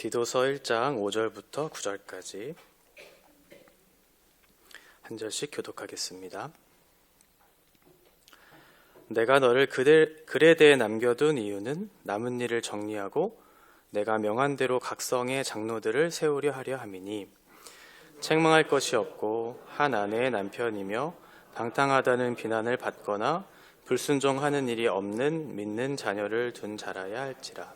디도서 1장 5절부터 9절까지 한 절씩 교독하겠습니다. 내가 너를 글에 대해 남겨둔 이유는 남은 일을 정리하고 내가 명한 대로 각성의 장로들을 세우려 하려 함이니, 책망할 것이 없고 한 아내의 남편이며 방탕하다는 비난을 받거나 불순종하는 일이 없는 믿는 자녀를 둔 자라야 할지라.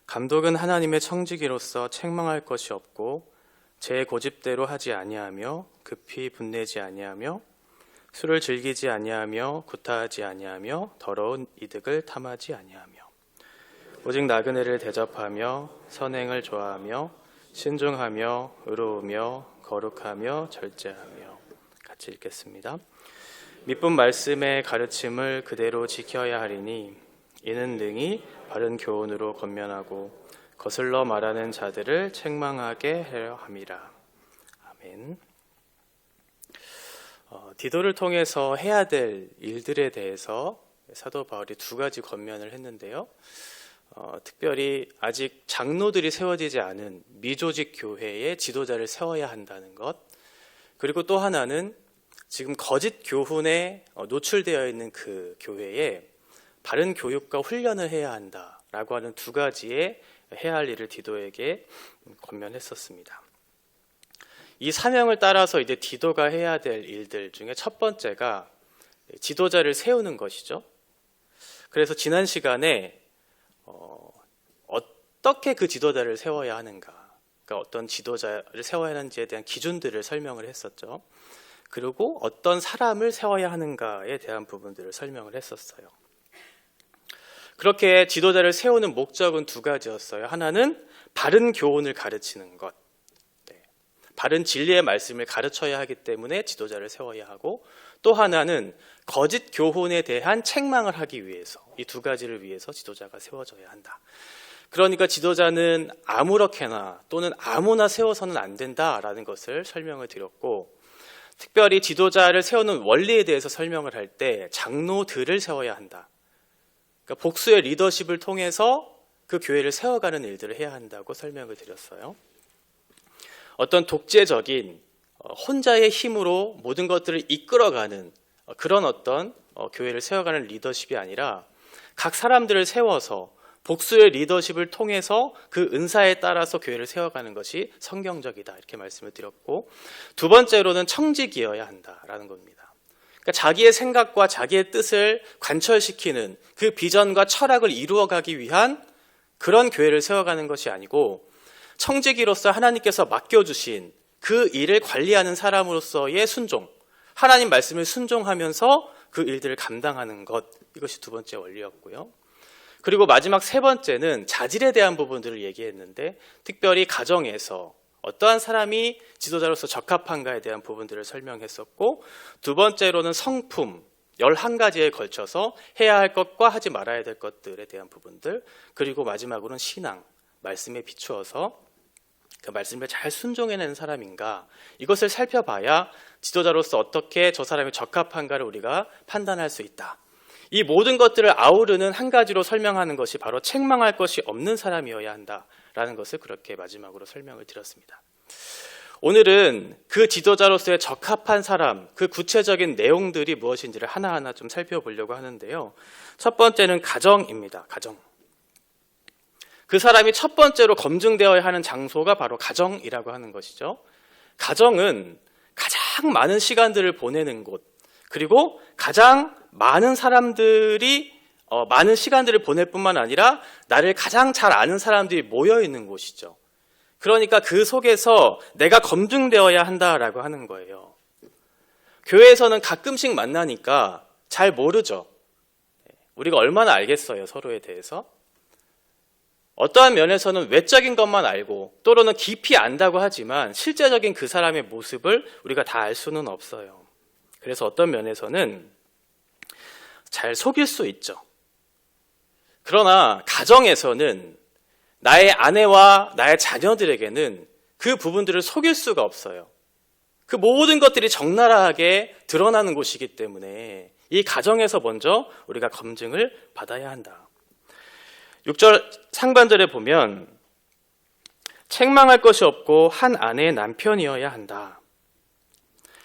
감독은 하나님의 청지기로서 책망할 것이 없고 제 고집대로 하지 아니하며 급히 분내지 아니하며 술을 즐기지 아니하며 구타하지 아니하며 더러운 이득을 탐하지 아니하며 오직 나그네를 대접하며 선행을 좋아하며 신중하며 의로우며 거룩하며 절제하며. 같이 읽겠습니다. 미쁜 말씀의 가르침을 그대로 지켜야 하리니 이는 능히 바른 교훈으로 권면하고 거슬러 말하는 자들을 책망하게 하려 함이라. 아멘. 디도를 통해서 해야 될 일들에 대해서 사도 바울이 두 가지 권면을 했는데요. 특별히 아직 장로들이 세워지지 않은 미조직 교회의 지도자를 세워야 한다는 것, 그리고 또 하나는 지금 거짓 교훈에 노출되어 있는 그 교회에 바른 교육과 훈련을 해야 한다라고 하는 두 가지의 해야 할 일을 디도에게 권면했었습니다. 이 사명을 따라서 이제 디도가 해야 될 일들 중에 첫 번째가 지도자를 세우는 것이죠. 그래서 지난 시간에 어떻게 그 지도자를 세워야 하는가, 그러니까 어떤 지도자를 세워야 하는지에 대한 기준들을 설명을 했었죠. 그리고 어떤 사람을 세워야 하는가에 대한 부분들을 설명을 했었어요. 그렇게 지도자를 세우는 목적은 두 가지였어요. 하나는 바른 교훈을 가르치는 것, 바른 진리의 말씀을 가르쳐야 하기 때문에 지도자를 세워야 하고, 또 하나는 거짓 교훈에 대한 책망을 하기 위해서, 이 두 가지를 위해서 지도자가 세워져야 한다. 그러니까 지도자는 아무렇게나 또는 아무나 세워서는 안 된다라는 것을 설명을 드렸고, 특별히 지도자를 세우는 원리에 대해서 설명을 할 때 장로들을 세워야 한다. 그러니까 복수의 리더십을 통해서 그 교회를 세워가는 일들을 해야 한다고 설명을 드렸어요. 어떤 독재적인 혼자의 힘으로 모든 것들을 이끌어가는 그런 어떤 교회를 세워가는 리더십이 아니라 각 사람들을 세워서 복수의 리더십을 통해서 그 은사에 따라서 교회를 세워가는 것이 성경적이다, 이렇게 말씀을 드렸고, 두 번째로는 청직이어야 한다라는 겁니다. 그러니까 자기의 생각과 자기의 뜻을 관철시키는 그 비전과 철학을 이루어가기 위한 그런 교회를 세워가는 것이 아니고, 청지기로서 하나님께서 맡겨주신 그 일을 관리하는 사람으로서의 순종, 하나님 말씀을 순종하면서 그 일들을 감당하는 것, 이것이 두 번째 원리였고요. 그리고 마지막 세 번째는 자질에 대한 부분들을 얘기했는데, 특별히 가정에서 어떠한 사람이 지도자로서 적합한가에 대한 부분들을 설명했었고, 두 번째로는 성품, 11가지에 걸쳐서 해야 할 것과 하지 말아야 될 것들에 대한 부분들, 그리고 마지막으로는 신앙, 말씀에 비추어서 그 말씀을 잘 순종해내는 사람인가, 이것을 살펴봐야 지도자로서 어떻게 저 사람이 적합한가를 우리가 판단할 수 있다. 이 모든 것들을 아우르는 한 가지로 설명하는 것이 바로 책망할 것이 없는 사람이어야 한다라는 것을 그렇게 마지막으로 설명을 드렸습니다. 오늘은 그 지도자로서의 적합한 사람, 그 구체적인 내용들이 무엇인지를 하나하나 좀 살펴보려고 하는데요. 첫 번째는 가정입니다. 가정. 그 사람이 첫 번째로 검증되어야 하는 장소가 바로 가정이라고 하는 것이죠. 가정은 가장 많은 시간들을 보내는 곳, 그리고 가장 많은 사람들이 많은 시간들을 보낼 뿐만 아니라 나를 가장 잘 아는 사람들이 모여 있는 곳이죠. 그러니까 그 속에서 내가 검증되어야 한다라고 하는 거예요. 교회에서는 가끔씩 만나니까 잘 모르죠. 우리가 얼마나 알겠어요, 서로에 대해서. 어떠한 면에서는 외적인 것만 알고 또는 깊이 안다고 하지만 실제적인 그 사람의 모습을 우리가 다 알 수는 없어요. 그래서 어떤 면에서는 잘 속일 수 있죠. 그러나 가정에서는 나의 아내와 나의 자녀들에게는 그 부분들을 속일 수가 없어요. 그 모든 것들이 적나라하게 드러나는 곳이기 때문에 이 가정에서 먼저 우리가 검증을 받아야 한다. 6절 상반절에 보면 책망할 것이 없고 한 아내의 남편이어야 한다.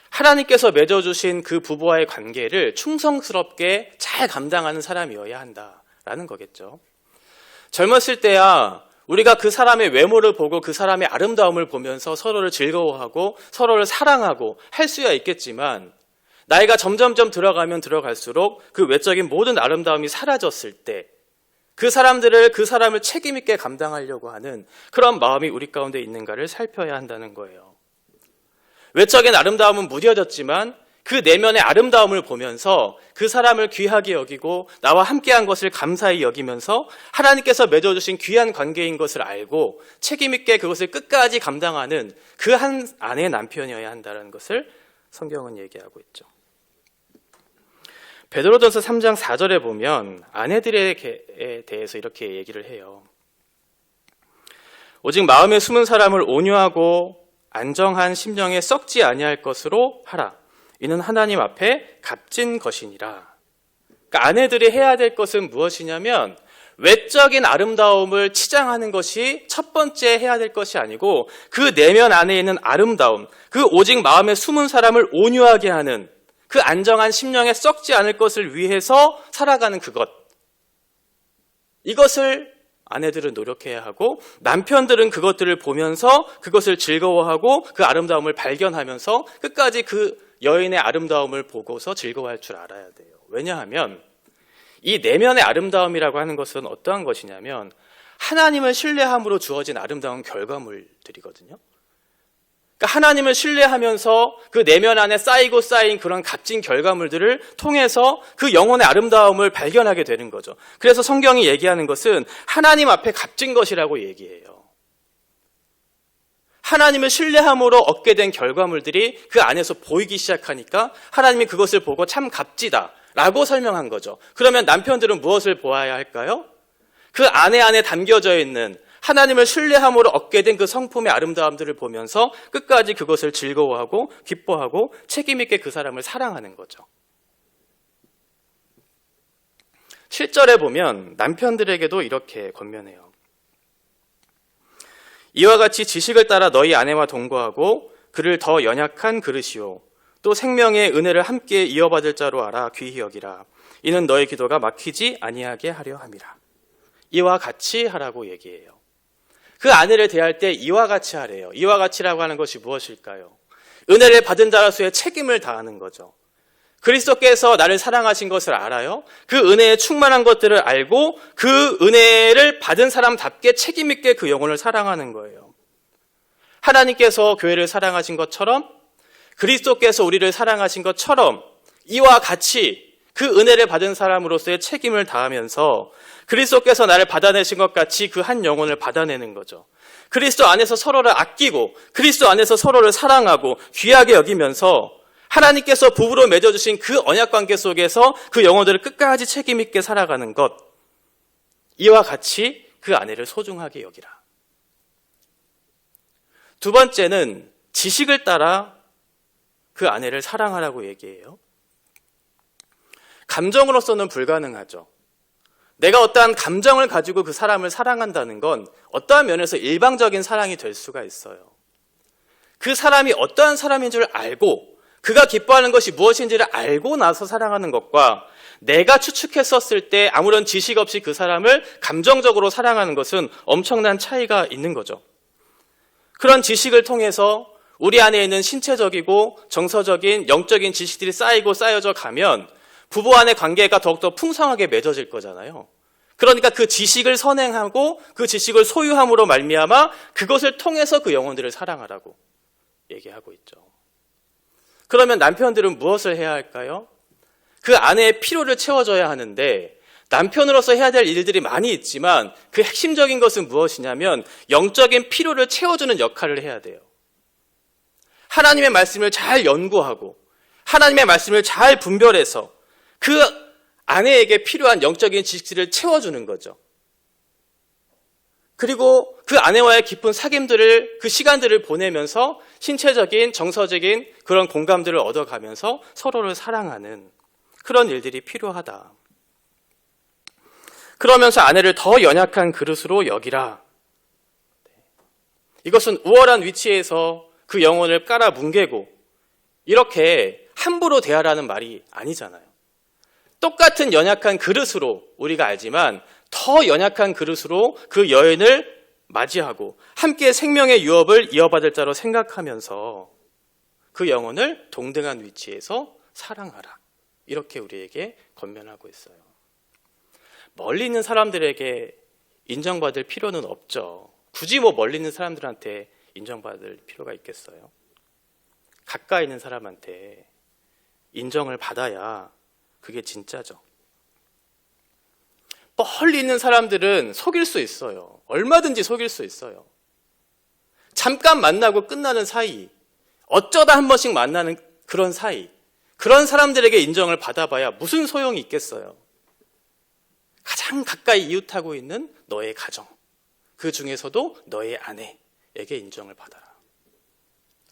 하나님께서 맺어주신 그 부부와의 관계를 충성스럽게 잘 감당하는 사람이어야 한다라는 거겠죠. 젊었을 때야 우리가 그 사람의 외모를 보고 그 사람의 아름다움을 보면서 서로를 즐거워하고 서로를 사랑하고 할 수야 있겠지만, 나이가 점점점 들어가면 들어갈수록 그 외적인 모든 아름다움이 사라졌을 때 그 사람을 책임 있게 감당하려고 하는 그런 마음이 우리 가운데 있는가를 살펴야 한다는 거예요. 외적인 아름다움은 무뎌졌지만 그 내면의 아름다움을 보면서 그 사람을 귀하게 여기고 나와 함께한 것을 감사히 여기면서 하나님께서 맺어주신 귀한 관계인 것을 알고 책임 있게 그것을 끝까지 감당하는 그 한 아내의 남편이어야 한다는 것을 성경은 얘기하고 있죠. 베드로전서 3장 4절에 보면 아내들에 대해서 이렇게 얘기를 해요. 오직 마음에 숨은 사람을 온유하고 안정한 심령에 썩지 아니할 것으로 하라. 이는 하나님 앞에 값진 것이니라. 그러니까 아내들이 해야 될 것은 무엇이냐면 외적인 아름다움을 치장하는 것이 첫 번째 해야 될 것이 아니고 그 내면 안에 있는 아름다움, 그 오직 마음에 숨은 사람을 온유하게 하는 그 안정한 심령에 썩지 않을 것을 위해서 살아가는 그것. 이것을 아내들은 노력해야 하고 남편들은 그것들을 보면서 그것을 즐거워하고 그 아름다움을 발견하면서 끝까지 그 여인의 아름다움을 보고서 즐거워할 줄 알아야 돼요. 왜냐하면 이 내면의 아름다움이라고 하는 것은 어떠한 것이냐면 하나님을 신뢰함으로 주어진 아름다운 결과물들이거든요. 그러니까 하나님을 신뢰하면서 그 내면 안에 쌓이고 쌓인 그런 값진 결과물들을 통해서 그 영혼의 아름다움을 발견하게 되는 거죠. 그래서 성경이 얘기하는 것은 하나님 앞에 값진 것이라고 얘기해요. 하나님을 신뢰함으로 얻게 된 결과물들이 그 안에서 보이기 시작하니까 하나님이 그것을 보고 참 값지다 라고 설명한 거죠. 그러면 남편들은 무엇을 보아야 할까요? 그 안에 담겨져 있는 하나님을 신뢰함으로 얻게 된 그 성품의 아름다움들을 보면서 끝까지 그것을 즐거워하고 기뻐하고 책임 있게 그 사람을 사랑하는 거죠. 7절에 보면 남편들에게도 이렇게 권면해요. 이와 같이 지식을 따라 너희 아내와 동거하고 그를 더 연약한 그릇이요 또 생명의 은혜를 함께 이어받을 자로 알아 귀히 여기라. 이는 너의 기도가 막히지 아니하게 하려 함이라. 이와 같이 하라고 얘기해요. 그 아내를 대할 때 이와 같이 하래요. 이와 같이라고 하는 것이 무엇일까요? 은혜를 받은 자로서의 책임을 다하는 거죠. 그리스도께서 나를 사랑하신 것을 알아요. 그 은혜에 충만한 것들을 알고 그 은혜를 받은 사람답게 책임 있게 그 영혼을 사랑하는 거예요. 하나님께서 교회를 사랑하신 것처럼 그리스도께서 우리를 사랑하신 것처럼 이와 같이 그 은혜를 받은 사람으로서의 책임을 다하면서 그리스도께서 나를 받아내신 것 같이 그 한 영혼을 받아내는 거죠. 그리스도 안에서 서로를 아끼고 그리스도 안에서 서로를 사랑하고 귀하게 여기면서 하나님께서 부부로 맺어주신 그 언약관계 속에서 그 영혼들을 끝까지 책임 있게 살아가는 것. 이와 같이 그 아내를 소중하게 여기라. 두 번째는 지식을 따라 그 아내를 사랑하라고 얘기해요. 감정으로서는 불가능하죠. 내가 어떠한 감정을 가지고 그 사람을 사랑한다는 건 어떠한 면에서 일방적인 사랑이 될 수가 있어요. 그 사람이 어떠한 사람인 줄 알고 그가 기뻐하는 것이 무엇인지를 알고 나서 사랑하는 것과 내가 추측했었을 때 아무런 지식 없이 그 사람을 감정적으로 사랑하는 것은 엄청난 차이가 있는 거죠. 그런 지식을 통해서 우리 안에 있는 신체적이고 정서적인 영적인 지식들이 쌓이고 쌓여져 가면 부부 안의 관계가 더욱더 풍성하게 맺어질 거잖아요. 그러니까 그 지식을 선행하고 그 지식을 소유함으로 말미암아 그것을 통해서 그 영혼들을 사랑하라고 얘기하고 있죠. 그러면 남편들은 무엇을 해야 할까요? 그 아내의 필요를 채워줘야 하는데 남편으로서 해야 될 일들이 많이 있지만 그 핵심적인 것은 무엇이냐면 영적인 필요를 채워주는 역할을 해야 돼요. 하나님의 말씀을 잘 연구하고 하나님의 말씀을 잘 분별해서 그 아내에게 필요한 영적인 지식들을 채워주는 거죠. 그리고 그 아내와의 깊은 사귐들을 그 시간들을 보내면서 신체적인 정서적인 그런 공감들을 얻어가면서 서로를 사랑하는 그런 일들이 필요하다. 그러면서 아내를 더 연약한 그릇으로 여기라. 이것은 우월한 위치에서 그 영혼을 깔아 뭉개고 이렇게 함부로 대하라는 말이 아니잖아요. 똑같은 연약한 그릇으로 우리가 알지만 더 연약한 그릇으로 그 여인을 맞이하고 함께 생명의 유업을 이어받을 자로 생각하면서 그 영혼을 동등한 위치에서 사랑하라. 이렇게 우리에게 권면하고 있어요. 멀리 있는 사람들에게 인정받을 필요는 없죠. 굳이 멀리 있는 사람들한테 인정받을 필요가 있겠어요? 가까이 있는 사람한테 인정을 받아야 그게 진짜죠. 멀리 있는 사람들은 속일 수 있어요. 얼마든지 속일 수 있어요. 잠깐 만나고 끝나는 사이, 어쩌다 한 번씩 만나는 그런 사이, 그런 사람들에게 인정을 받아봐야 무슨 소용이 있겠어요. 가장 가까이 이웃하고 있는 너의 가정, 그 중에서도 너의 아내에게 인정을 받아라.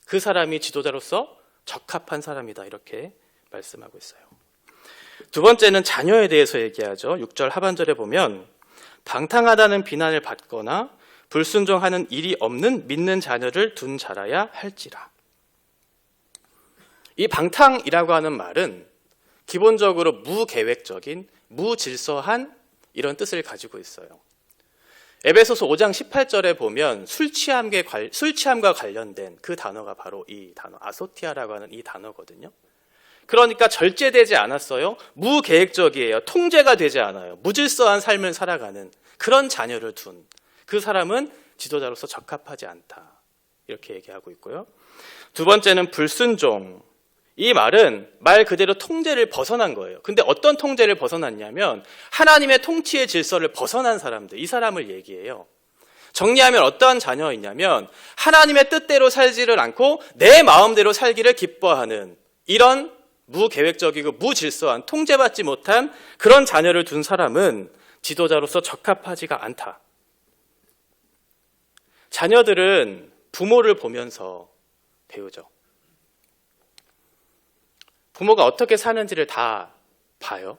그 사람이 지도자로서 적합한 사람이다. 이렇게 말씀하고 있어요. 두 번째는 자녀에 대해서 얘기하죠. 6절 하반절에 보면 방탕하다는 비난을 받거나 불순종하는 일이 없는 믿는 자녀를 둔 자라야 할지라. 이 방탕이라고 하는 말은 기본적으로 무계획적인, 무질서한 이런 뜻을 가지고 있어요. 에베소서 5장 18절에 보면 술 취함과 관련된 그 단어가 바로 이 단어, 아소티아라고 하는 이 단어거든요. 그러니까 절제되지 않았어요. 무계획적이에요. 통제가 되지 않아요. 무질서한 삶을 살아가는 그런 자녀를 둔 그 사람은 지도자로서 적합하지 않다. 이렇게 얘기하고 있고요. 두 번째는 불순종. 이 말은 말 그대로 통제를 벗어난 거예요. 근데 어떤 통제를 벗어났냐면 하나님의 통치의 질서를 벗어난 사람들, 이 사람을 얘기해요. 정리하면 어떠한 자녀이냐면 하나님의 뜻대로 살지를 않고 내 마음대로 살기를 기뻐하는 이런 무계획적이고 무질서한, 통제받지 못한 그런 자녀를 둔 사람은 지도자로서 적합하지가 않다. 자녀들은 부모를 보면서 배우죠. 부모가 어떻게 사는지를 다 봐요.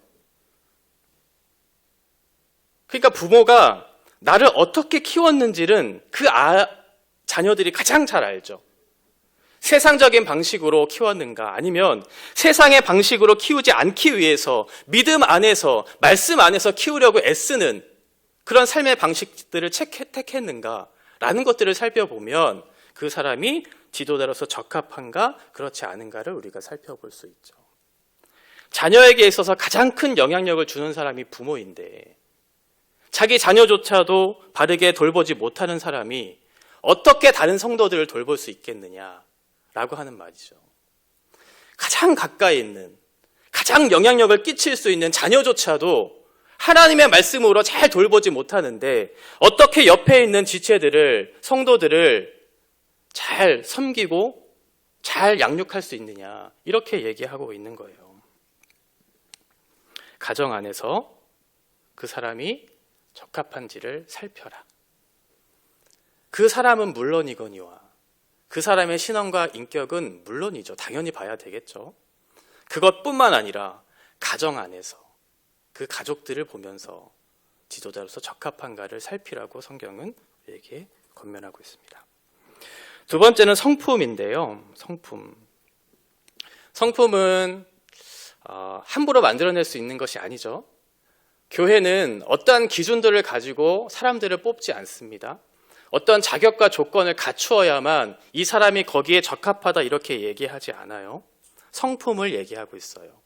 그러니까 부모가 나를 어떻게 키웠는지는 자녀들이 가장 잘 알죠. 세상적인 방식으로 키웠는가 아니면 세상의 방식으로 키우지 않기 위해서 믿음 안에서 말씀 안에서 키우려고 애쓰는 그런 삶의 방식들을 택했는가라는 것들을 살펴보면 그 사람이 지도자로서 적합한가 그렇지 않은가를 우리가 살펴볼 수 있죠. 자녀에게 있어서 가장 큰 영향력을 주는 사람이 부모인데 자기 자녀조차도 바르게 돌보지 못하는 사람이 어떻게 다른 성도들을 돌볼 수 있겠느냐라고 하는 말이죠. 가장 가까이 있는, 가장 영향력을 끼칠 수 있는 자녀조차도 하나님의 말씀으로 잘 돌보지 못하는데 어떻게 옆에 있는 지체들을, 성도들을 잘 섬기고 잘 양육할 수 있느냐, 이렇게 얘기하고 있는 거예요. 가정 안에서 그 사람이 적합한지를 살펴라. 그 사람은 물론이거니와 그 사람의 신앙과 인격은 물론이죠. 당연히 봐야 되겠죠. 그것뿐만 아니라 가정 안에서 그 가족들을 보면서 지도자로서 적합한가를 살피라고 성경은 우리에게 권면하고 있습니다. 두 번째는 성품인데요. 성품은 함부로 만들어낼 수 있는 것이 아니죠. 교회는 어떠한 기준들을 가지고 사람들을 뽑지 않습니다. 어떤 자격과 조건을 갖추어야만 이 사람이 거기에 적합하다 이렇게 얘기하지 않아요. 성품을 얘기하고 있어요.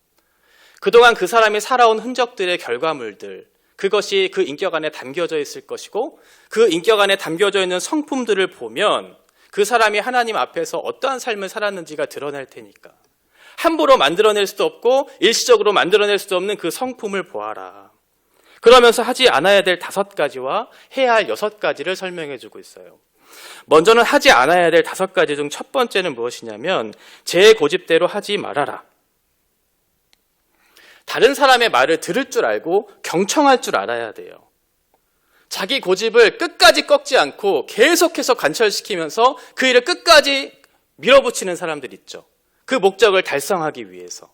그동안 그 사람이 살아온 흔적들의 결과물들, 그것이 그 인격 안에 담겨져 있을 것이고 그 인격 안에 담겨져 있는 성품들을 보면 그 사람이 하나님 앞에서 어떠한 삶을 살았는지가 드러날 테니까 함부로 만들어낼 수도 없고 일시적으로 만들어낼 수도 없는 그 성품을 보아라. 그러면서 하지 않아야 될 5가지와 해야 할 6가지를 설명해 주고 있어요. 먼저는 하지 않아야 될 5가지 중 첫 번째는 무엇이냐면 제 고집대로 하지 말아라. 다른 사람의 말을 들을 줄 알고 경청할 줄 알아야 돼요. 자기 고집을 끝까지 꺾지 않고 계속해서 관철시키면서 그 일을 끝까지 밀어붙이는 사람들 있죠. 그 목적을 달성하기 위해서.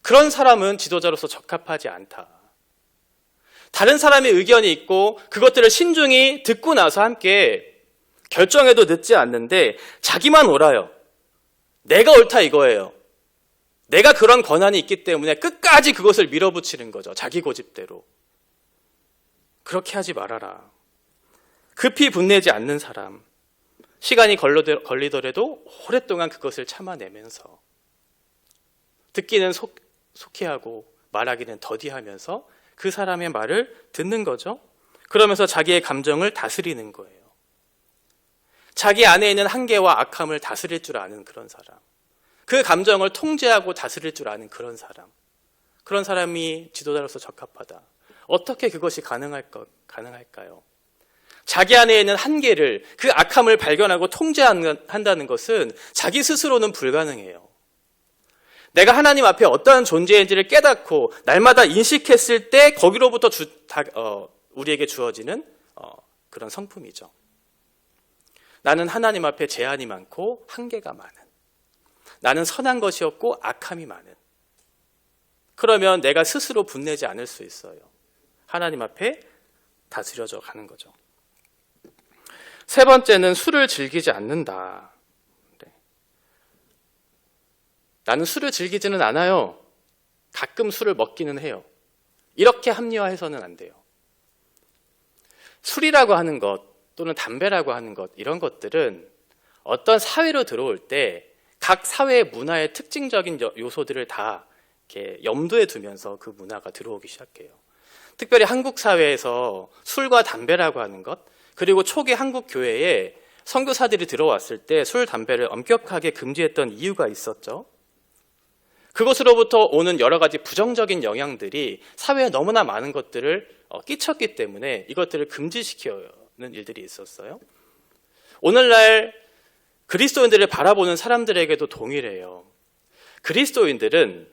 그런 사람은 지도자로서 적합하지 않다. 다른 사람의 의견이 있고 그것들을 신중히 듣고 나서 함께 결정해도 늦지 않는데 자기만 옳아요. 내가 옳다 이거예요. 내가 그런 권한이 있기 때문에 끝까지 그것을 밀어붙이는 거죠. 자기 고집대로. 그렇게 하지 말아라. 급히 분내지 않는 사람. 시간이 걸리더라도 오랫동안 그것을 참아내면서 듣기는 속히하고 말하기는 더디하면서 그 사람의 말을 듣는 거죠. 그러면서 자기의 감정을 다스리는 거예요. 자기 안에 있는 한계와 악함을 다스릴 줄 아는 그런 사람. 그 감정을 통제하고 다스릴 줄 아는 그런 사람. 그런 사람이 지도자로서 적합하다. 어떻게 그것이 가능할까요? 자기 안에 있는 한계를, 그 악함을 발견하고 통제한다는 것은 자기 스스로는 불가능해요. 내가 하나님 앞에 어떠한 존재인지를 깨닫고 날마다 인식했을 때 거기로부터 우리에게 주어지는 그런 성품이죠. 나는 하나님 앞에 제한이 많고 한계가 많은, 나는 선한 것이 없고 악함이 많은, 그러면 내가 스스로 분내지 않을 수 있어요. 하나님 앞에 다스려져 가는 거죠. 세 번째는 술을 즐기지 않는다. 네. 나는 술을 즐기지는 않아요. 가끔 술을 먹기는 해요. 이렇게 합리화해서는 안 돼요. 술이라고 하는 것 또는 담배라고 하는 것, 이런 것들은 어떤 사회로 들어올 때 각 사회의 문화의 특징적인 요소들을 다 이렇게 염두에 두면서 그 문화가 들어오기 시작해요. 특별히 한국 사회에서 술과 담배라고 하는 것, 그리고 초기 한국 교회에 선교사들이 들어왔을 때 술, 담배를 엄격하게 금지했던 이유가 있었죠. 그것으로부터 오는 여러 가지 부정적인 영향들이 사회에 너무나 많은 것들을 끼쳤기 때문에 이것들을 금지시키는 일들이 있었어요. 오늘날 그리스도인들을 바라보는 사람들에게도 동일해요. 그리스도인들은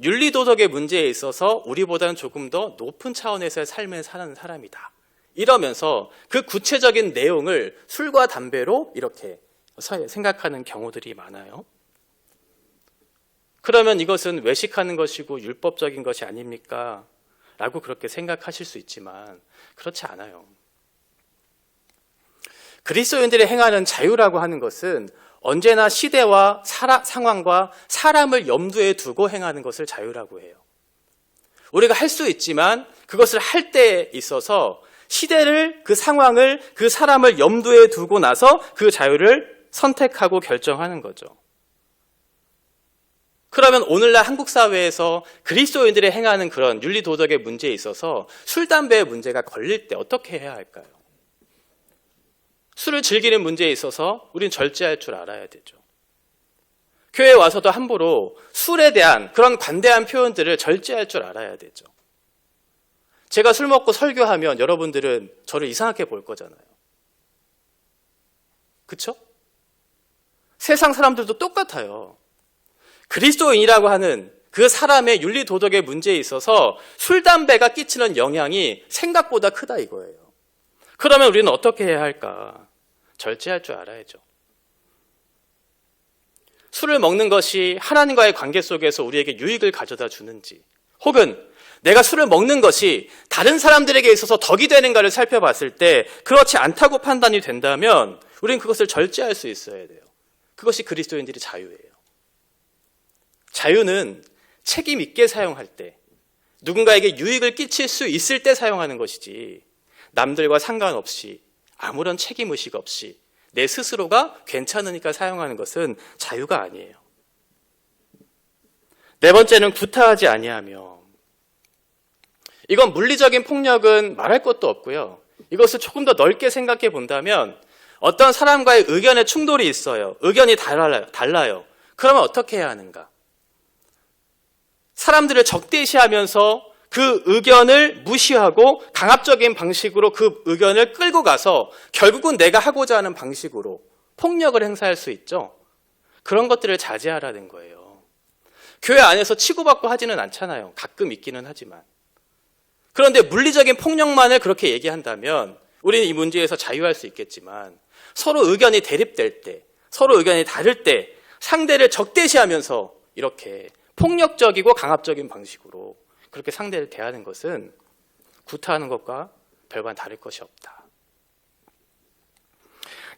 윤리도덕의 문제에 있어서 우리보다는 조금 더 높은 차원에서의 삶을 사는 사람이다. 이러면서 그 구체적인 내용을 술과 담배로 이렇게 생각하는 경우들이 많아요. 그러면 이것은 외식하는 것이고 율법적인 것이 아닙니까? 라고 그렇게 생각하실 수 있지만 그렇지 않아요. 그리스도인들이 행하는 자유라고 하는 것은 언제나 시대와 상황과 사람을 염두에 두고 행하는 것을 자유라고 해요. 우리가 할 수 있지만 그것을 할 때에 있어서 시대를, 그 상황을, 그 사람을 염두에 두고 나서 그 자유를 선택하고 결정하는 거죠. 그러면 오늘날 한국 사회에서 그리스도인들이 행하는 그런 윤리도덕의 문제에 있어서 술, 담배의 문제가 걸릴 때 어떻게 해야 할까요? 술을 즐기는 문제에 있어서 우리는 절제할 줄 알아야 되죠. 교회에 와서도 함부로 술에 대한 그런 관대한 표현들을 절제할 줄 알아야 되죠. 제가 술 먹고 설교하면 여러분들은 저를 이상하게 볼 거잖아요. 그렇죠? 세상 사람들도 똑같아요. 그리스도인이라고 하는 그 사람의 윤리도덕의 문제에 있어서 술, 담배가 끼치는 영향이 생각보다 크다 이거예요. 그러면 우리는 어떻게 해야 할까? 절제할 줄 알아야죠. 술을 먹는 것이 하나님과의 관계 속에서 우리에게 유익을 가져다 주는지, 혹은 내가 술을 먹는 것이 다른 사람들에게 있어서 덕이 되는가를 살펴봤을 때 그렇지 않다고 판단이 된다면 우리는 그것을 절제할 수 있어야 돼요. 그것이 그리스도인들의 자유예요. 자유는 책임 있게 사용할 때, 누군가에게 유익을 끼칠 수 있을 때 사용하는 것이지, 남들과 상관없이 아무런 책임의식 없이 내 스스로가 괜찮으니까 사용하는 것은 자유가 아니에요. 네 번째는 구타하지 아니하며. 이건 물리적인 폭력은 말할 것도 없고요. 이것을 조금 더 넓게 생각해 본다면 어떤 사람과의 의견의 충돌이 있어요. 의견이 달라요. 그러면 어떻게 해야 하는가? 사람들을 적대시하면서 그 의견을 무시하고 강압적인 방식으로 그 의견을 끌고 가서 결국은 내가 하고자 하는 방식으로 폭력을 행사할 수 있죠. 그런 것들을 자제하라는 거예요. 교회 안에서 치고받고 하지는 않잖아요. 가끔 있기는 하지만. 그런데 물리적인 폭력만을 그렇게 얘기한다면 우리는 이 문제에서 자유할 수 있겠지만 서로 의견이 대립될 때, 서로 의견이 다를 때 상대를 적대시하면서 이렇게 폭력적이고 강압적인 방식으로 그렇게 상대를 대하는 것은 구타하는 것과 별반 다를 것이 없다.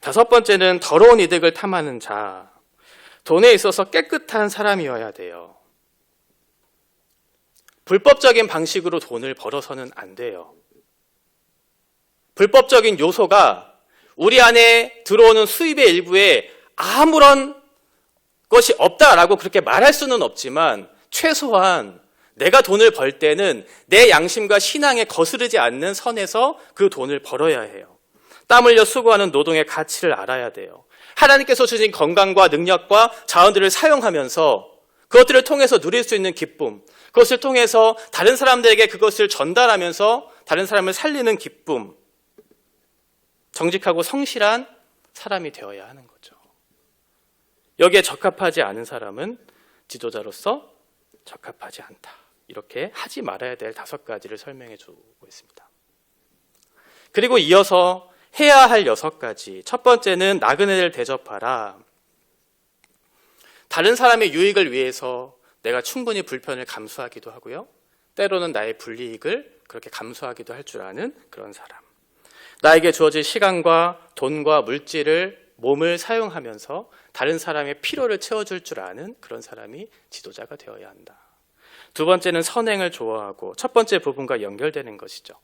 다섯 번째는 더러운 이득을 탐하는 자. 돈에 있어서 깨끗한 사람이어야 돼요. 불법적인 방식으로 돈을 벌어서는 안 돼요. 불법적인 요소가 우리 안에 들어오는 수입의 일부에 아무런 것이 없다라고 그렇게 말할 수는 없지만 최소한 내가 돈을 벌 때는 내 양심과 신앙에 거스르지 않는 선에서 그 돈을 벌어야 해요. 땀 흘려 수고하는 노동의 가치를 알아야 돼요. 하나님께서 주신 건강과 능력과 자원들을 사용하면서 그것들을 통해서 누릴 수 있는 기쁨, 그것을 통해서 다른 사람들에게 그것을 전달하면서 다른 사람을 살리는 기쁨, 정직하고 성실한 사람이 되어야 하는 거죠. 여기에 적합하지 않은 사람은 지도자로서 적합하지 않다. 이렇게 하지 말아야 될 5가지를 설명해 주고 있습니다. 그리고 이어서 해야 할 6가지. 첫 번째는 나그네를 대접하라. 다른 사람의 유익을 위해서 내가 충분히 불편을 감수하기도 하고요. 때로는 나의 불이익을 그렇게 감수하기도 할 줄 아는 그런 사람. 나에게 주어질 시간과 돈과 물질을 몸을 사용하면서 다른 사람의 필요를 채워줄 줄 아는 그런 사람이 지도자가 되어야 한다. 두 번째는 선행을 좋아하고 첫 번째 부분과 연결되는 것이죠.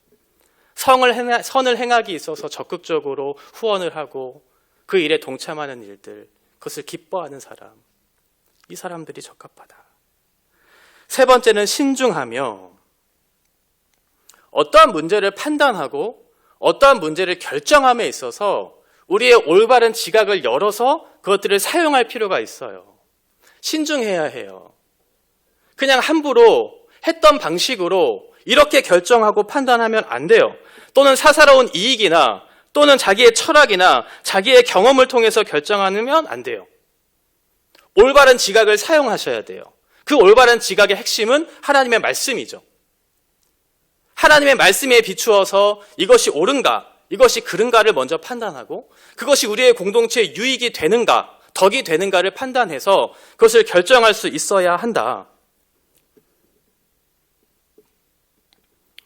선을 행하기 있어서 적극적으로 후원을 하고 그 일에 동참하는 일들, 그것을 기뻐하는 사람, 이 사람들이 적합하다. 세 번째는 신중하며 어떠한 문제를 판단하고 어떠한 문제를 결정함에 있어서 우리의 올바른 지각을 열어서 그것들을 사용할 필요가 있어요. 신중해야 해요. 그냥 함부로 했던 방식으로 이렇게 결정하고 판단하면 안 돼요. 또는 사사로운 이익이나 또는 자기의 철학이나 자기의 경험을 통해서 결정하면 안 돼요. 올바른 지각을 사용하셔야 돼요. 그 올바른 지각의 핵심은 하나님의 말씀이죠. 하나님의 말씀에 비추어서 이것이 옳은가, 이것이 그른가를 먼저 판단하고 그것이 우리의 공동체의 유익이 되는가, 덕이 되는가를 판단해서 그것을 결정할 수 있어야 한다.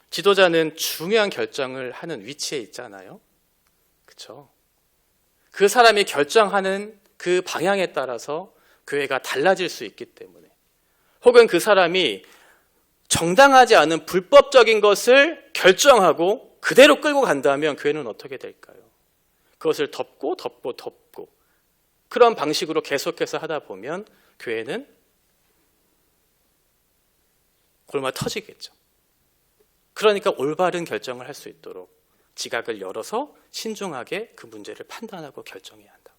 지도자는 중요한 결정을 하는 위치에 있잖아요. 그렇죠? 그 사람이 결정하는 그 방향에 따라서 교회가 달라질 수 있기 때문에, 혹은 그 사람이 정당하지 않은 불법적인 것을 결정하고 그대로 끌고 간다면 교회는 어떻게 될까요? 그것을 덮고 그런 방식으로 계속해서 하다 보면 교회는 골마 터지겠죠. 그러니까 올바른 결정을 할 수 있도록 지각을 열어서 신중하게 그 문제를 판단하고 결정해야 한다.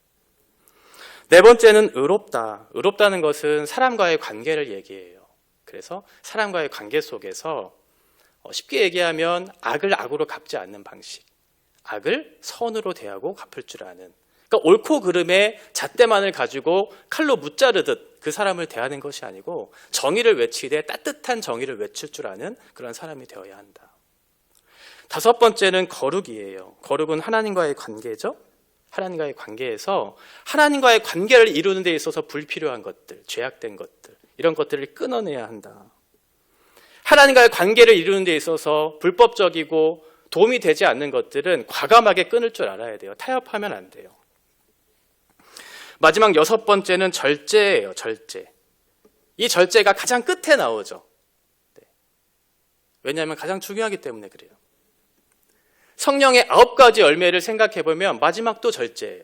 네 번째는 의롭다. 의롭다는 것은 사람과의 관계를 얘기해요. 그래서 사람과의 관계 속에서 쉽게 얘기하면 악을 악으로 갚지 않는 방식, 악을 선으로 대하고 갚을 줄 아는, 그러니까 옳고 그름의 잣대만을 가지고 칼로 무자르듯 그 사람을 대하는 것이 아니고 정의를 외치되 따뜻한 정의를 외칠 줄 아는 그런 사람이 되어야 한다. 다섯 번째는 거룩이에요. 거룩은 하나님과의 관계죠. 하나님과의 관계에서 하나님과의 관계를 이루는 데 있어서 불필요한 것들, 죄악된 것들, 이런 것들을 끊어내야 한다. 하나님과의 관계를 이루는 데 있어서 불법적이고 도움이 되지 않는 것들은 과감하게 끊을 줄 알아야 돼요. 타협하면 안 돼요. 마지막 6번째는 절제예요. 절제. 이 절제가 가장 끝에 나오죠. 왜냐하면 가장 중요하기 때문에 그래요. 성령의 9가지 열매를 생각해보면 마지막도 절제예요.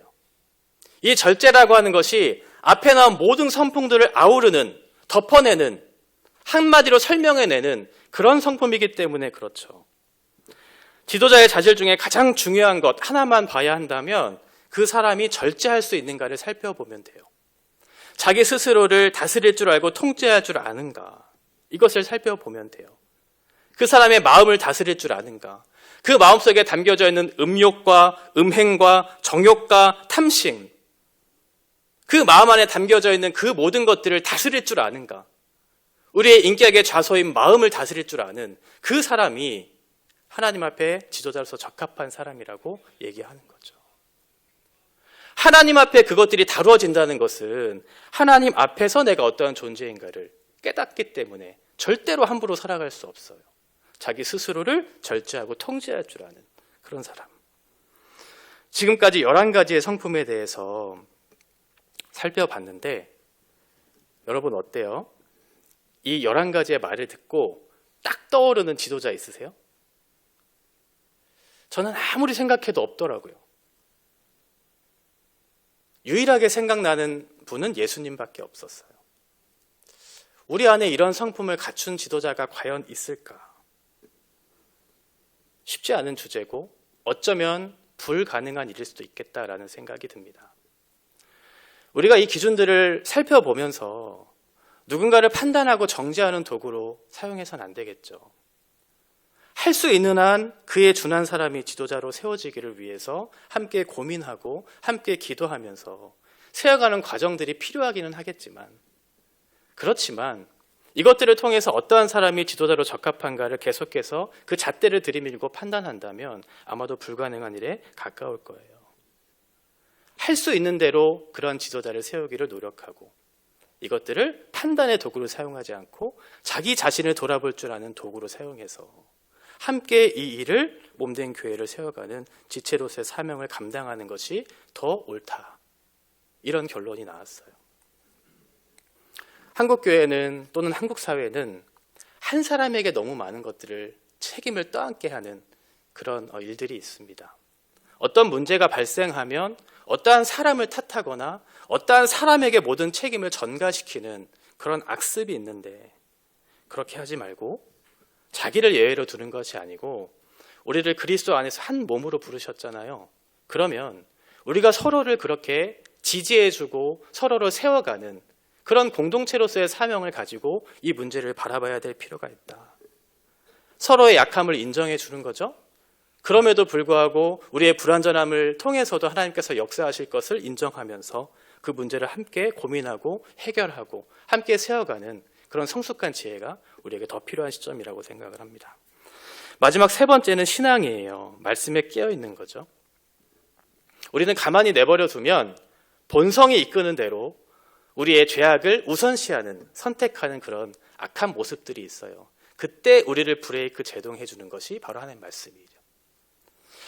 이 절제라고 하는 것이 앞에 나온 모든 성품들을 아우르는, 덮어내는, 한마디로 설명해내는 그런 성품이기 때문에 그렇죠. 지도자의 자질 중에 가장 중요한 것 하나만 봐야 한다면 그 사람이 절제할 수 있는가를 살펴보면 돼요. 자기 스스로를 다스릴 줄 알고 통제할 줄 아는가, 이것을 살펴보면 돼요. 그 사람의 마음을 다스릴 줄 아는가, 그 마음속에 담겨져 있는 음욕과 음행과 정욕과 탐심, 그 마음 안에 담겨져 있는 그 모든 것들을 다스릴 줄 아는가, 우리의 인격의 좌소인 마음을 다스릴 줄 아는 그 사람이 하나님 앞에 지도자로서 적합한 사람이라고 얘기하는 거죠. 하나님 앞에 그것들이 다루어진다는 것은 하나님 앞에서 내가 어떠한 존재인가를 깨닫기 때문에 절대로 함부로 살아갈 수 없어요. 자기 스스로를 절제하고 통제할 줄 아는 그런 사람. 지금까지 11가지의 성품에 대해서 살펴봤는데 여러분 어때요? 이 11가지의 말을 듣고 딱 떠오르는 지도자 있으세요? 저는 아무리 생각해도 없더라고요. 유일하게 생각나는 분은 예수님밖에 없었어요. 우리 안에 이런 성품을 갖춘 지도자가 과연 있을까? 쉽지 않은 주제고 어쩌면 불가능한 일일 수도 있겠다라는 생각이 듭니다. 우리가 이 기준들을 살펴보면서 누군가를 판단하고 정죄하는 도구로 사용해서는 안 되겠죠. 할 수 있는 한 그에 준한 사람이 지도자로 세워지기를 위해서 함께 고민하고 함께 기도하면서 세워가는 과정들이 필요하기는 하겠지만, 그렇지만 이것들을 통해서 어떠한 사람이 지도자로 적합한가를 계속해서 그 잣대를 들이밀고 판단한다면 아마도 불가능한 일에 가까울 거예요. 할 수 있는 대로 그런 지도자를 세우기를 노력하고 이것들을 판단의 도구로 사용하지 않고 자기 자신을 돌아볼 줄 아는 도구로 사용해서 함께 이 일을 몸된 교회를 세워가는 지체로서의 사명을 감당하는 것이 더 옳다. 이런 결론이 나왔어요. 한국 교회는 또는 한국 사회는 한 사람에게 너무 많은 것들을 책임을 떠안게 하는 그런 일들이 있습니다. 어떤 문제가 발생하면 어떠한 사람을 탓하거나 어떠한 사람에게 모든 책임을 전가시키는 그런 악습이 있는데, 그렇게 하지 말고 자기를 예외로 두는 것이 아니고 우리를 그리스도 안에서 한 몸으로 부르셨잖아요. 그러면 우리가 서로를 그렇게 지지해주고 서로를 세워가는 그런 공동체로서의 사명을 가지고 이 문제를 바라봐야 될 필요가 있다. 서로의 약함을 인정해 주는 거죠. 그럼에도 불구하고 우리의 불완전함을 통해서도 하나님께서 역사하실 것을 인정하면서 그 문제를 함께 고민하고 해결하고 함께 세워가는 그런 성숙한 지혜가 우리에게 더 필요한 시점이라고 생각을 합니다. 마지막 세 번째는 신앙이에요. 말씀에 깨어 있는 거죠. 우리는 가만히 내버려 두면 본성이 이끄는 대로 우리의 죄악을 우선시하는, 선택하는 그런 악한 모습들이 있어요. 그때 우리를 브레이크 제동해 주는 것이 바로 하나님의 말씀이죠.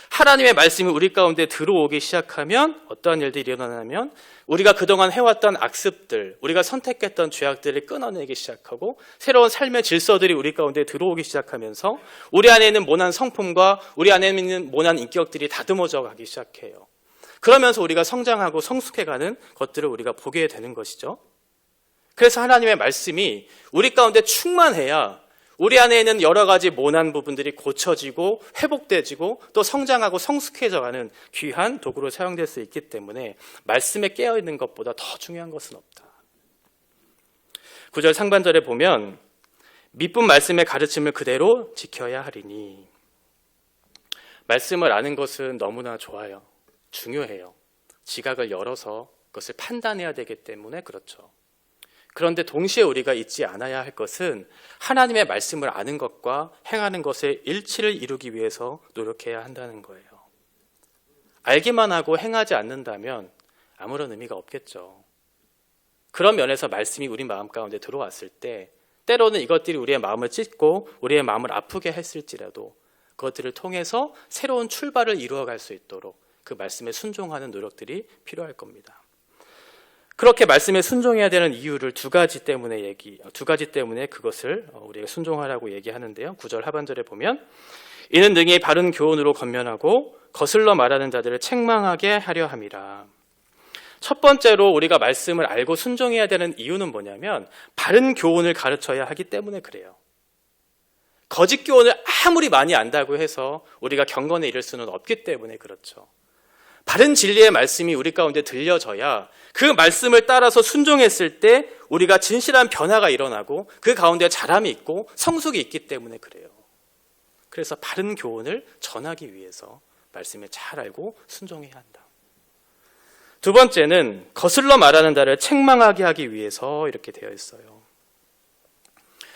하나님의 말씀이 우리 가운데 들어오기 시작하면 어떠한 일들이 일어나냐면 우리가 그동안 해왔던 악습들, 우리가 선택했던 죄악들을 끊어내기 시작하고 새로운 삶의 질서들이 우리 가운데 들어오기 시작하면서 우리 안에 있는 모난 성품과 우리 안에 있는 모난 인격들이 다듬어져 가기 시작해요. 그러면서 우리가 성장하고 성숙해가는 것들을 우리가 보게 되는 것이죠. 그래서 하나님의 말씀이 우리 가운데 충만해야 우리 안에 있는 여러 가지 모난 부분들이 고쳐지고 회복되지고 또 성장하고 성숙해져가는 귀한 도구로 사용될 수 있기 때문에 말씀에 깨어있는 것보다 더 중요한 것은 없다. 9절 상반절에 보면 미쁜 말씀의 가르침을 그대로 지켜야 하리니, 말씀을 아는 것은 너무나 좋아요. 중요해요. 지각을 열어서 그것을 판단해야 되기 때문에 그렇죠. 그런데 동시에 우리가 잊지 않아야 할 것은 하나님의 말씀을 아는 것과 행하는 것의 일치를 이루기 위해서 노력해야 한다는 거예요. 알기만 하고 행하지 않는다면 아무런 의미가 없겠죠. 그런 면에서 말씀이 우리 마음 가운데 들어왔을 때 때로는 이것들이 우리의 마음을 찢고 우리의 마음을 아프게 했을지라도 그것들을 통해서 새로운 출발을 이루어갈 수 있도록 그 말씀에 순종하는 노력들이 필요할 겁니다. 그렇게 말씀에 순종해야 되는 이유를 두 가지 때문에 그것을 우리가 순종하라고 얘기하는데요. 9절 하반절에 보면 이는 능히 바른 교훈으로 권면하고 거슬러 말하는 자들을 책망하게 하려 함이라. 첫 번째로 우리가 말씀을 알고 순종해야 되는 이유는 뭐냐면 바른 교훈을 가르쳐야 하기 때문에 그래요. 거짓 교훈을 아무리 많이 안다고 해서 우리가 경건에 이를 수는 없기 때문에 그렇죠. 바른 진리의 말씀이 우리 가운데 들려져야 그 말씀을 따라서 순종했을 때 우리가 진실한 변화가 일어나고 그 가운데 자람이 있고 성숙이 있기 때문에 그래요. 그래서 바른 교훈을 전하기 위해서 말씀을 잘 알고 순종해야 한다. 두 번째는 거슬러 말하는 자를 책망하게 하기 위해서 이렇게 되어 있어요.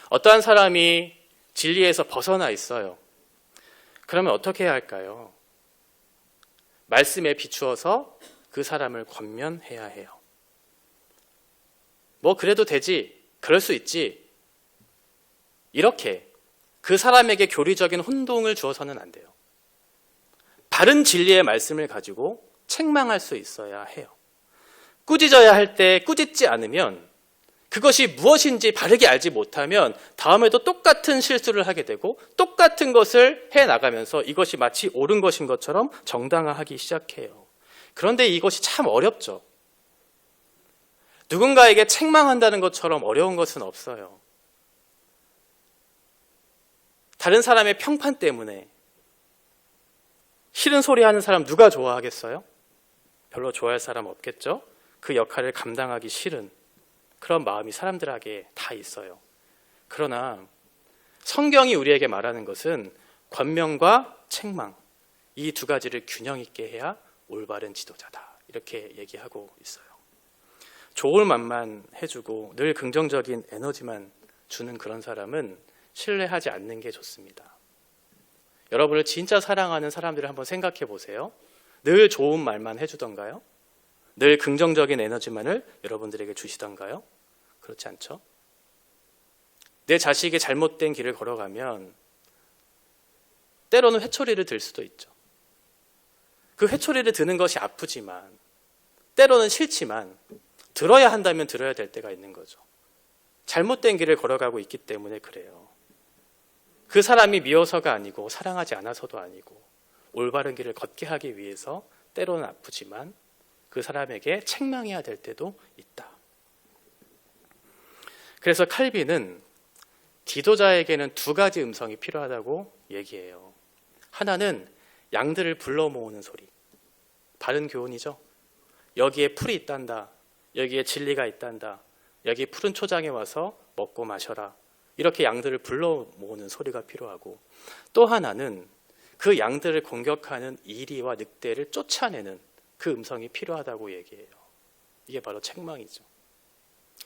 어떠한 사람이 진리에서 벗어나 있어요. 그러면 어떻게 해야 할까요? 말씀에 비추어서 그 사람을 권면해야 해요. 뭐 그래도 되지, 그럴 수 있지, 이렇게 그 사람에게 교리적인 혼동을 주어서는 안 돼요. 바른 진리의 말씀을 가지고 책망할 수 있어야 해요. 꾸짖어야 할 때 꾸짖지 않으면, 그것이 무엇인지 바르게 알지 못하면 다음에도 똑같은 실수를 하게 되고 똑같은 것을 해나가면서 이것이 마치 옳은 것인 것처럼 정당화하기 시작해요. 그런데 이것이 참 어렵죠. 누군가에게 책망한다는 것처럼 어려운 것은 없어요. 다른 사람의 평판 때문에 싫은 소리 하는 사람 누가 좋아하겠어요? 별로 좋아할 사람 없겠죠? 그 역할을 감당하기 싫은 그런 마음이 사람들에게 다 있어요. 그러나 성경이 우리에게 말하는 것은 권면과 책망, 이 두 가지를 균형 있게 해야 올바른 지도자다, 이렇게 얘기하고 있어요. 좋을 말만 해주고 늘 긍정적인 에너지만 주는 그런 사람은 신뢰하지 않는 게 좋습니다. 여러분을 진짜 사랑하는 사람들을 한번 생각해 보세요. 늘 좋은 말만 해주던가요? 늘 긍정적인 에너지만을 여러분들에게 주시던가요? 그렇지 않죠? 내 자식이 잘못된 길을 걸어가면 때로는 회초리를 들 수도 있죠. 그 회초리를 드는 것이 아프지만, 때로는 싫지만 들어야 한다면 들어야 될 때가 있는 거죠. 잘못된 길을 걸어가고 있기 때문에 그래요. 그 사람이 미워서가 아니고 사랑하지 않아서도 아니고 올바른 길을 걷게 하기 위해서 때로는 아프지만 그 사람에게 책망해야 될 때도 있다. 그래서 칼빈은 지도자에게는 두 가지 음성이 필요하다고 얘기해요. 하나는 양들을 불러 모으는 소리, 바른 교훈이죠. 여기에 풀이 있단다, 여기에 진리가 있단다, 여기 푸른 초장에 와서 먹고 마셔라, 이렇게 양들을 불러 모으는 소리가 필요하고, 또 하나는 그 양들을 공격하는 이리와 늑대를 쫓아내는 그 음성이 필요하다고 얘기해요. 이게 바로 책망이죠.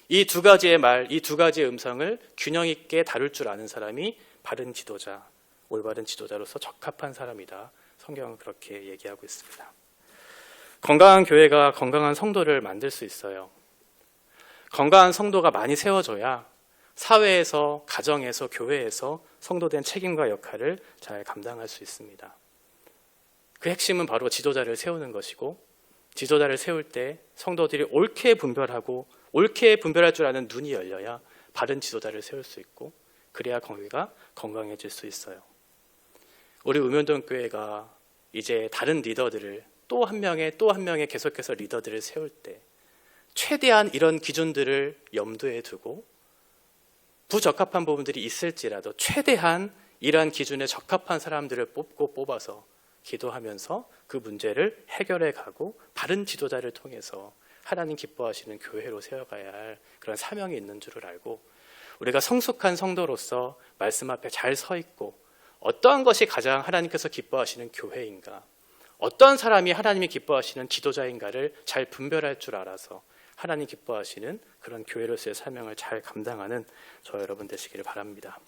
이 두 가지의 말, 이 두 가지의 음성을 균형 있게 다룰 줄 아는 사람이 바른 지도자, 올바른 지도자로서 적합한 사람이다. 성경은 그렇게 얘기하고 있습니다. 건강한 교회가 건강한 성도를 만들 수 있어요. 건강한 성도가 많이 세워져야 사회에서, 가정에서, 교회에서 성도된 책임과 역할을 잘 감당할 수 있습니다. 그 핵심은 바로 지도자를 세우는 것이고, 지도자를 세울 때 성도들이 옳게 분별하고 옳게 분별할 줄 아는 눈이 열려야 바른 지도자를 세울 수 있고, 그래야 교회가 건강해질 수 있어요. 우리 음현동 교회가 이제 다른 리더들을 또 한 명의 계속해서 리더들을 세울 때 최대한 이런 기준들을 염두에 두고 부적합한 부분들이 있을지라도 최대한 이러한 기준에 적합한 사람들을 뽑아서 기도하면서 그 문제를 해결해 가고 바른 지도자를 통해서 하나님 기뻐하시는 교회로 세워가야 할 그런 사명이 있는 줄을 알고, 우리가 성숙한 성도로서 말씀 앞에 잘 서 있고 어떠한 것이 가장 하나님께서 기뻐하시는 교회인가, 어떤 사람이 하나님이 기뻐하시는 지도자인가를 잘 분별할 줄 알아서 하나님 기뻐하시는 그런 교회로서의 사명을 잘 감당하는 저 여러분 되시기를 바랍니다.